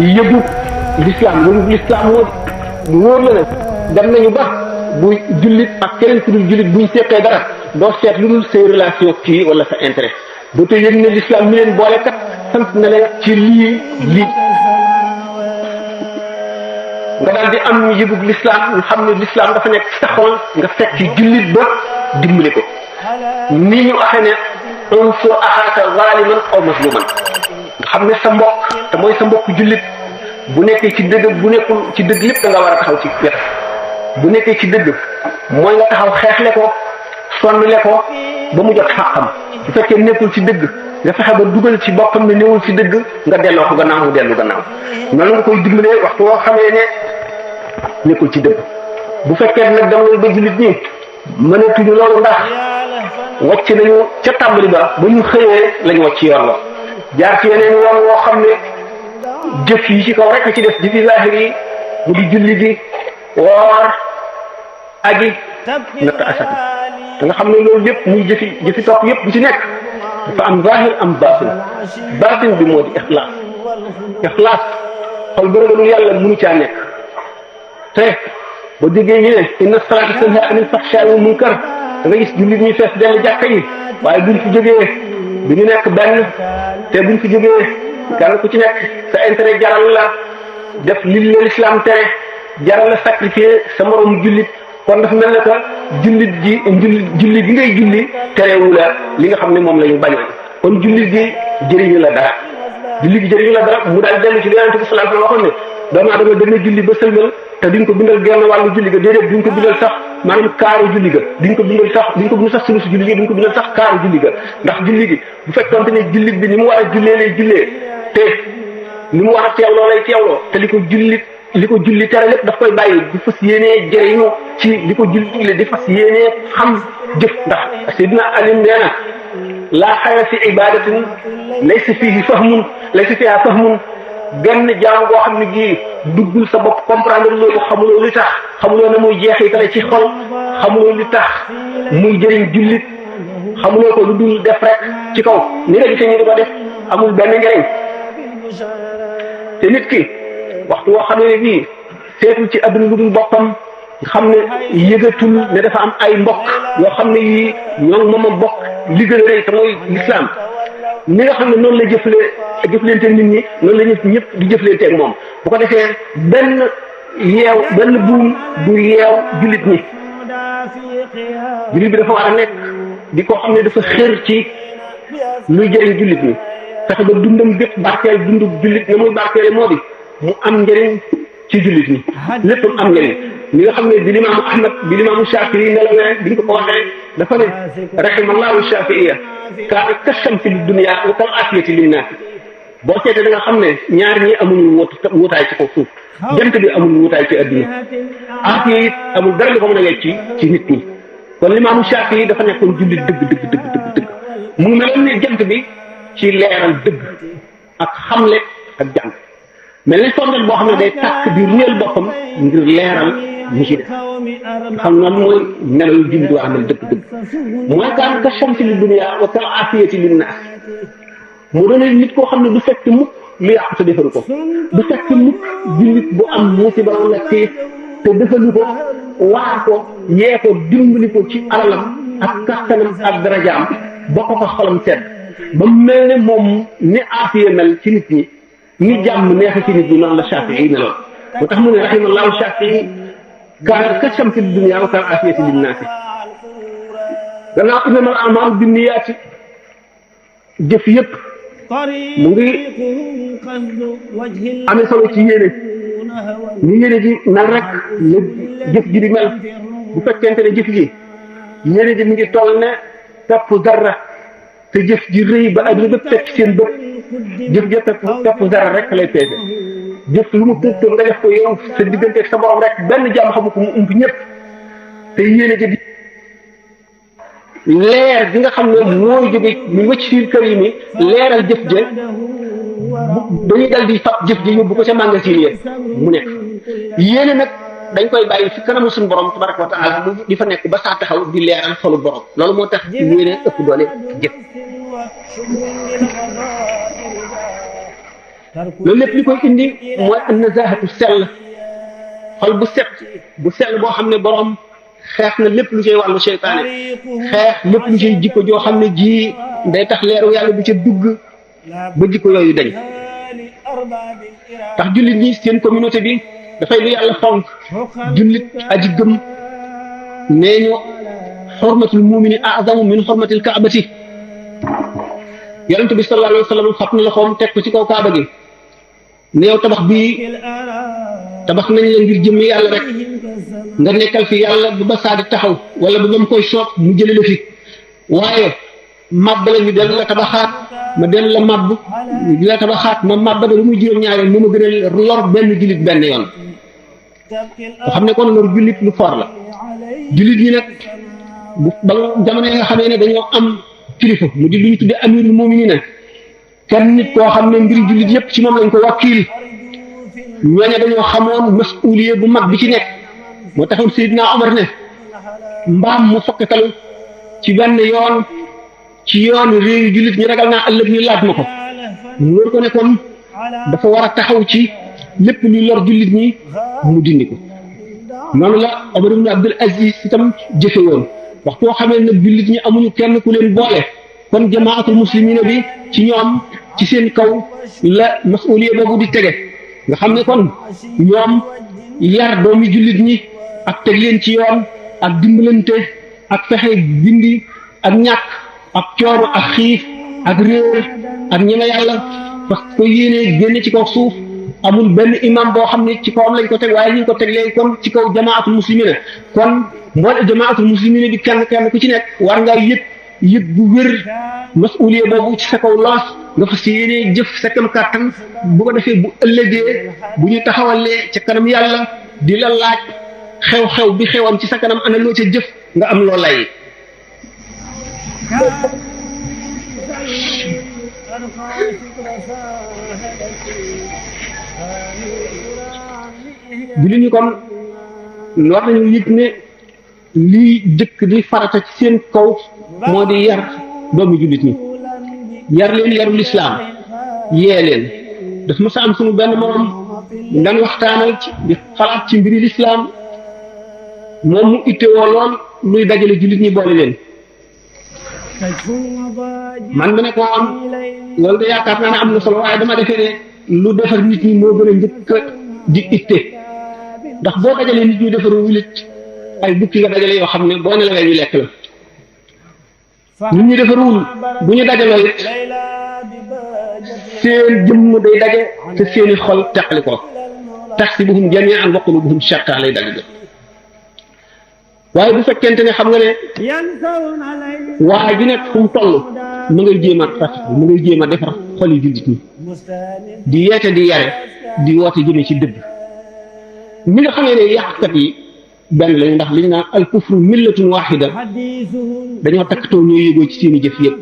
yëgu l'islam moo wóor la ne dem nañu ba bu jullit ak keneen ku dul jullit buñ seqee dara doo seet lu dul say relation kii wala sa intérêt dootoo yëg ne l'islam mi leen boole kat sant na leen ci lii nga daal di am yëgug l'islam nga xam ne l'islam dafa nekk sa xol nga fekk ci jullit ba dimbali ko ni ñu waxee ne unsur axaaka zaliman aw mazluman nga xam ne sa mbokk te mooy sa mbokk jullit bu nekkee ci dëgg bu nekkul ci dëgg lépp da nga war a taxaw ci wet bu nekkee ci dëgg mooy nga taxaw xeexle ko sonnle ko ba mu jot xàqam bu fekkee nekkul ci dëgg nga fexe ba dugal ci boppam ne newul ci dëgg nga delloo ko gannaaw mu dellu gannaaw noonu nga koy dimbalee waxtu woo xamee ne nekkul ci dëgg bu fekkee nag dama ba jullit ñi mënatuñu loolu ndax wàcc nañu ca tàmbali ba ñu xëyee lañu wàcc yoon la jaar ci yeneen yoon woo xam ne jëf yi ci kaw rek a ci def jëfi zahir yi mu di julli gi woor aji natt asaka te nga xam ne loolu yëpp muy jëfi topp yëpp bu ci nekk dafa am zahir am batin bi moo di ixlaas xol bu ragalul yàlla mënu caa nekk te ba déggee ñu ne inna salaata tanhaa anil fahshaa'i wal munkar da nga gis jullit ñi fees dell jàkka yi waaye buñ fi jógee du ñu nekk benn te buñ fi jógee kenn ku ci nekk sa intérêt jaral la def li l'islam tere jaral la sacrifier sa morom jullit kon dafa mel ne que julli gi ngay julli terewu la li nga xam ne moom la ñu bañoon kon julli gi jëriñu la dara mu daal dellu ci li Yonent bi sallallahu alayhi wa sallam waxoon ne doomu aadama dana julli ba sëlmal te duñ ko bindal genn wàllu julli ga déedéet duñ ko bindal sax maanaam kaaru julli ga duñ ko bindal sax sulusu julli gi duñ ko bindal sax kaaru julli ga ndax julli gi bu fekkoonte ne jullit bi ni mu war a jullee lay jullee te ni mu war a teewloo lay teewloo te li ko julli tere lépp daf koy bàyyi di fas yéenee jëriñu ci li ko julli di fas yéenee xam jëf ndax Seydina Ali nee na laa xayra fi ibadatin laysa fiha fahmun genn jaam boo xam ne gii duggul sa bopp comprendre loolu xamuloo li tax xamuloo na muy jeexitale ci xol xamuloo li tax muy jëriñ jullit xamuloo ko lu dul def rek ci kaw ni nga gisee ñu di ko def amul benn njëriñ te nit ki waxtu woo xam ne bii seetul ci adduna lu dul boppam nga xam ne yëgatul ne dafa am ay mbokk yoo xam ne yii ñoo moom a bokk li gën a rëy te mooy l'islam ni nga xam ne noonu la jëflante nit ñi noonu la ñëpp di jëflanteeg moom bu ko defee benn buum du yeew jullit ñi jullit bi dafa war a nekk di ko xam ne dafa xër ci luy jëriñ jullit ñi fexe ba dundam bépp barkeel dundu jullit na muy barkeele moo di mu am njëriñ ci jullit ñi lépp am njëriñ li nga xam ne bi limaamu Ahmad bi limaamu Shafii nelawee biñ ko waxee dafa ne rahimallahu Shafiiya kaana kashamsi li dunya wa kal aafiyati linnaas boo seetee da nga xam ne ñaar ñi amuñu wutaay ci kaw suuf jant bi amul wutaay ci adduna aafiya it amul dara li ko mën a wecc ci nit ñi kon limaamu Shafii dafa nekkoon jullit dëgg mu ngi meloon ne jant bi ci leeral dëgg ak xamle ak jàng mel ni sondeel boo xam ne day tàkk di réel boppam ngir leeral ñi ci def xam noonu mooy melo yu jullit waa mel dëgg mooy kaan ka shamsi li dunya wa kal aafiyati linnaas mu doon nit koo xam ne du fekk mukk lu yàqu te defaru ko du fekk mukk jullit bu am musiba wala tiis te defalu ko waar ko yee ko dimbali ko ci alalam ak kattanam ak darajaam ba ko fa xolam sedd ba mel ne moom ni aafiya mel ci nit ñi ni jàmm neex ci nit ñi noonu la Shafii meloon moo tax mu ne rahimallahu Shafii kaana ka shamsi li dunya wa kal aafiyati linnaasi gannaaw innamal a'maalu binniyaati jëf yëpp mu ngi amee solo ci yéene ñu yéene ji mel rek la jëf ji di mel bu fekkente ne jëf ji yéene ji mi ngi toll ne pepp zarra te jëf ji rëy ba adduna bépp teg seen bët jëf ja pepp zarra rek lay peese jëf lu mu tuut nga def ko yow sa diggante ak sa borom rek benn jàmm xamu ko mu ump ñëpp te yéene ji leer gi nga xam ne mooy jóge ñu wëcc fii kër yi ni leeral jëf ja dañuy dal di fab jëf ji yóbbu ko ca magasin yi mu nekk yéene nag dañ koy bàyyi fi kanamu suñu borom tabaraka wa taala mu di fa nekk ba saa taxaw di leeral xolu borom loolu moo tax yéene ëpp doole jëf loolu lépp li koy indi mooy an nazahatu sell xol bu sell boo xam ne borom xeex na lépp lu cay wàllu seytaane xeex lépp lu cay jikko joo xam ne ji day tax leeru yàlla du ca dugg ba jikko yooyu dañ tax jullit ñi seen communauté bi dafay lu yàlla fonk jullit aji gëm nee ñu xormatul mumini azamu min xormatil kaabati yonent bi sallallahu alayhi wa sallam fab na loxoom teg ko ci kaw kaaba gi ne yow tabax bii tabax nañ la ngir jëmmi yàlla rek nga nekkal fi yàlla ba saa di taxaw wala ba mu koy soob mu jëlee la fi waaye màbb la ñu dellu la tabaxaat ma dellu la màbb di la tabaxaat ma màbb da lu muy juróom-ñaari yoon mu ma gën a lor benn jullit benn yoon nga xam ne kon lor jullit lu for la jullit ñi nag bu ba jamono yi nga xamee ne dañoo am kilifa mu di lu ñu tuddee amirul mu'minin kenn nit koo xam ne mbiri jullit yépp ci moom lañ ko wakiil ñooñu dañoo xamoon masuuliye bu mag bi ci nekk moo taxoon Seydina Omar ne mbaam mu fokkatalu ci benn yoon ci yoon réew yu jullit ñu ragal naa ëllëg ñu laaj ma ko mu wóor ko ne kon dafa war a taxaw ci lépp luy lor jullit ñi mu dindi ko noonu la Omar ibn Abdul Aziz itam jëfe woon waxtu boo xamee nag jullit ñi amuñu kenn ku leen boole kon jamaatul muslimina bi ci ñoom ci seen kaw la masuuliya boobu di tege nga xam ne kon ñoom yar doomi jullit ñi ak teg leen ci yoon ak dimbalante ak fexe dindi ak ñàkk ak coono ak xiif ak réer ak ñeme yàlla parce que yéenee génne ci kaw suuf amul benn imam boo xam ne ci kawam lañ ko teg waaye ñu ngi ko teg léegi kon ci kaw jamaatul muslimina kon mboole jamaatul muslimina bi kenn ku ci nekk war ngaa yëg bu wér masuuliya boobu ci sa kaw loos nga fas yéenee jëf sa kam kàttan bu ko defee bu ëllëgee bu ñu taxawalee ca kanam yàlla di la laaj xew-xew bi xewoon ci sa kanam ana loo ca jëf nga am loo lay jullit ñi kon war nañu yëg ne lii jëkk di farata ci seen kaw moo di yar doomu jullit ñi yar leen yarul islaam yee leen daf ma sa am suñu benn morom ndan waxtaanal ci di xalaat ci mbiri lislaam moom mu ittewoo lool luy dajale jullit ñi boole leen man ma ne ko am loolu de yaakaar naa ne am na solo waaye dama defee ne lu defar nit ñi moo gën a njëkk di itte ndax boo dajalee nit ñi defaru wilit ay bukki nga dajale yoo xam ne boo ne la ñu lekk la nit ñi defaruwul bu ñu dajaloo it seen jëmm day daje te seeni xol teqali ko tahsibuhum jami'an wa qulubuhum shatta lay daje waaye bu fekkente ne xam nga ne waaye ju nekk fu mu toll ma ngay jéem a rafet ma ngay jéem a defar xoli jullit ñi di yeete di yare di woote jëme ci dëgg ñi nga xamee ne yàqkat yi benn lañu ndax liñ naan al kufru millatun wahida dañoo takkatoo ñoo yëgoo ci seen i jëf yëpp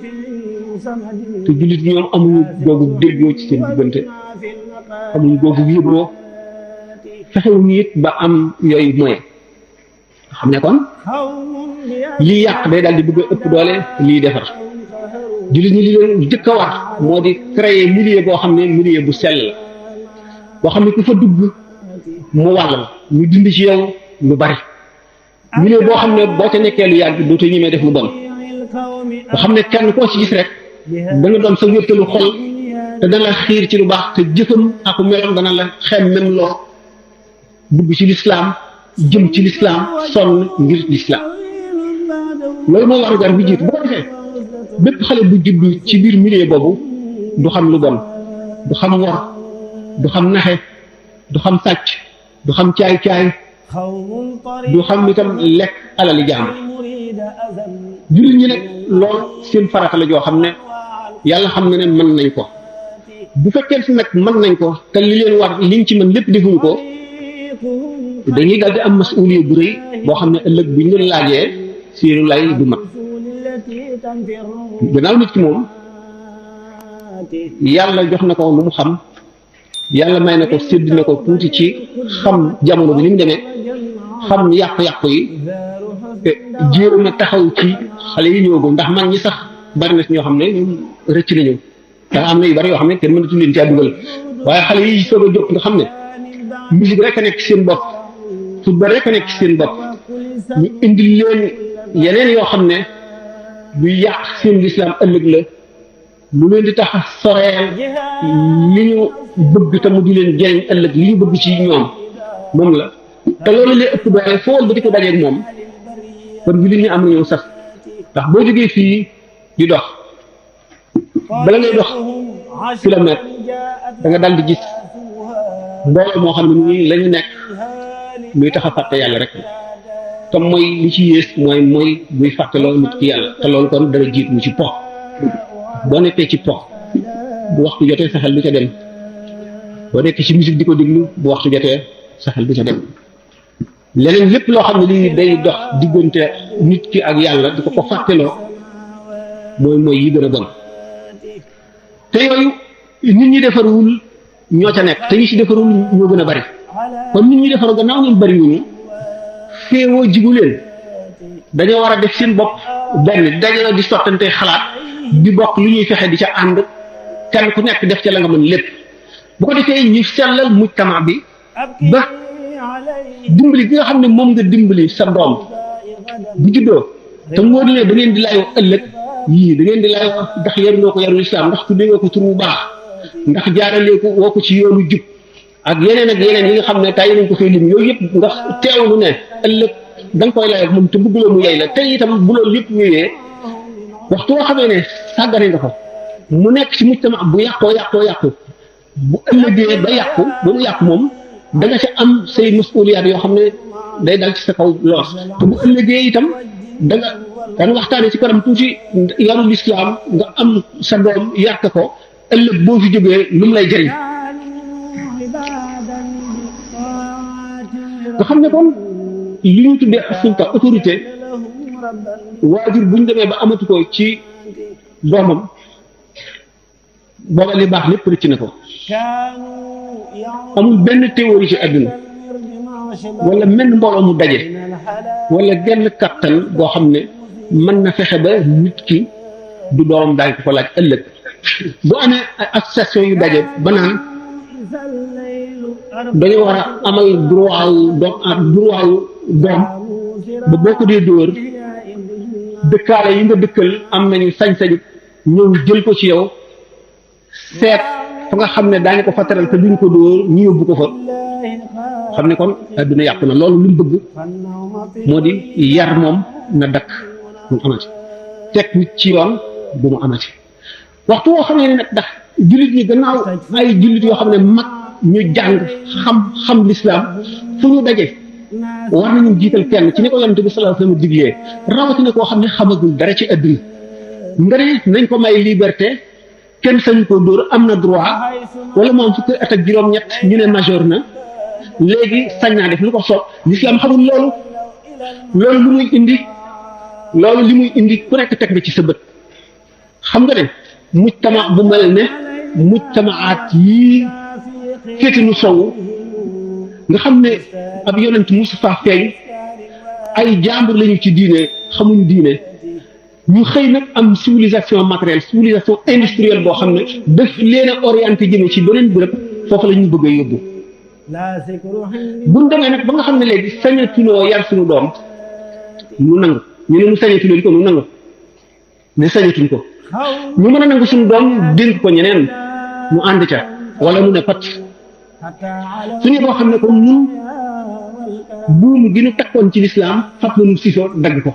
te jullit ñoom amuñu googu déggoo ci seen diggante amuñu googu yëgoo fexewuñu it ba am yooyu moye xam ne kon lii yàq day daal di bëgg a ëpp doole lii defar jullit ñi li leen jëkk a war moo di créer milieu boo xam ne milieu bu sell la boo xam ne ku fa dugg mu wàll la ñu dindi ci yow lu bari milieu boo xam ne boo ca nekkee lu yàgg dootoo ñemee def lu bon nga xam ne kenn koo ci gis rek da nga doon sa wéttalu xol te dana la xiir ci lu baax te jëfam ak meloom dana la xem même loo dugg ci lislaam jëm ci lislaam sonn ngir lislaam loolu mooy waru gar bi jiitu boo defee bépp xale bu juddu ci biir milieu boobu du xam lu bon du xam wor du xam naxe du xam sàcc du xam caay-caay du xam itam lekk alali jàmbur jullit ñi nag loolu seen farata la joo xam ne yàlla xam na ne mën nañ ko bu fekkee si nag mën nañ ko te li leen war liñ ci mën lépp defuñu ko dañuy dal di am masuuliya bu rëy boo xam ne ëllëg bu ñu leen laajee seenu lay du mat gannaaw nit ki moom yàlla jox na ko lu mu xam yàlla may na ko sédd na ko tuuti ci xam jamono bi ni mu demee xam yàqu-yàqu yi te jéem a taxaw ci xale yi ñëwagum ndax mag ñi sax bari na si ñoo xam ne rëcc nañu ndax am na yu bari yoo xam ne kenn mënatu leen caa dugal waaye xale yi soog a jóg nga xam ne musique rek a nekk seen bopp football rek a nekk seen bopp ñu indi leen yeneen yoo xam ne du yàq seen lislaam ëllëg la lu leen di tax a soreel li ñu bëgg te mu di leen jëriñ ëllëg li ñu bëgg ci ñoom moom la te loolu lee ëpp doole fool ba di ko dajeeg moom kon bi li ñu am nañu sas ndax boo jógee fii di dox bala ngay dox kilomètre da nga dal di gis mbooloo moo xam ne nii la ñu nekk luy tax a fàtte yàlla rek te mooy li ci yées mooy buy fàtte loolu nit ci yàlla te loolu kon dara jiit mu ci po boo nekkee ci po bu waxtu jotee sa xel du ca dem boo nekkee ci musique di ko déglu bu waxtu jotee sa xel du ca dem leneen lépp loo xam ne lii day dox diggante nit ki ak yàlla di ko fàtteloo mooy yi gën a bon te yooyu nit ñi defarul ñoo ca nekk te ñi ci defarul ñoo gën a bari kon nit ñi defaru gannaaw ñun bari wuñu féewoo jigu leen dañoo war a def seen bopp benn dañoo di sottante xalaat di bokk lu ñuy fexe di ca ànd kenn ku nekk def ca la nga mën lépp bu ko defee ñu sellal mujtama bi ba dimbali gi nga xam ne moom nga dimbali sa doom bu juddoo te moo di ne da ngeen di layoo ëllëg yii da ngeen di layoo ndax yaruloo ko yarul islam ndax tuddee nga ko tur bu baax ndax jaaralee ko woo ko ci yoonu jub ak yeneen yi nga xam ne tay nañ ko fay lim yooyu yëpp nga teewlu ne ëllëg da nga koy layoo moom te bëgguloo mu yey la te itam bu loolu yëpp wéyee waxtu woo xamee ne sàggane nga ko mu nekk ci mujtama bu yàqu bu ëllëgee ba yàqu ba mu yàqu moom da nga ca am say masuliyaat yoo xam ne day dal ci sa kaw loos te bu ëllëgee itam da nga daan waxtaane ci kanam tuuti yaru lislaam nga am sa doom yàq ko ëllëg boo fi jógee lu mu lay jëriñ nga xam ne kon li ñu tuddee sulta autorité waajur bu ñu demee ba amatu ko ci doomam booba li baax lépp rëcc na ko amul benn théorie ci àdduna wala menn mbooloo mu daje wala genn kattan boo xam ne mën na fexe ba nit ki du doomam daañu ko laaj ëllëg bu amee association yu daje ba naan dañoo war a amal droit doom ba boo ko dee dóor dëkkaale yi nga dëkkal am nañu sañ-sañ ñëw jël ko ci yow seet fa nga xam ne daañu ko fa teral te duñ ko dóor ñu yóbbu ko fa xam ne kon adduna yàqu na loolu li mu bëgg moo di yar moom na dakk bu mu amati teg nit ci yoon bu mu amati waxtu woo xam ne nag ndax jullit ñi gannaaw ay jullit yoo xam ne mag ñu jàng xam lislaam fu ñu daje war nañu jiital kenn ci ni ko yonent bi sallallahu alayhi wasallam diglee rawatina koo xam ne xamagul dara ci adduna nga ne nañ ko may liberté kenn sañu ko dóor am na droit wala moom fukki at ak juróom-ñett ñu ne majeur na léegi sañ naa def lu ko soob lislaam xamul loolu lu muy indi loolu li muy indi ku nekk teg nga ci sa bët xam nga ne mujtama bu mel ne mujtamaat yii féeti nu sowu nga xam ne ab yonent musu faa feeñ ay jàmbur lañu ci diine xamuñu diine ñu xëy nag am civilisation matérielle civilisation industrielle boo xam ne daf leen a orienté jëme ci beneen bërëb foofu la ñu bëgg a yóbbu buñ demee nag ba nga xam ne léegi sañatunoo yar suñu doom nu nangu ñu ne nu sañatunoo li ko nu nangu ne sañatuñ ko ñu mën a nangu suñu doom dénk ko ñeneen mu ànd ca wala mu ne pat suñu boo xam ne ko ñun buum gi nu takkoon ci lislaam fat na nu siso dagg ko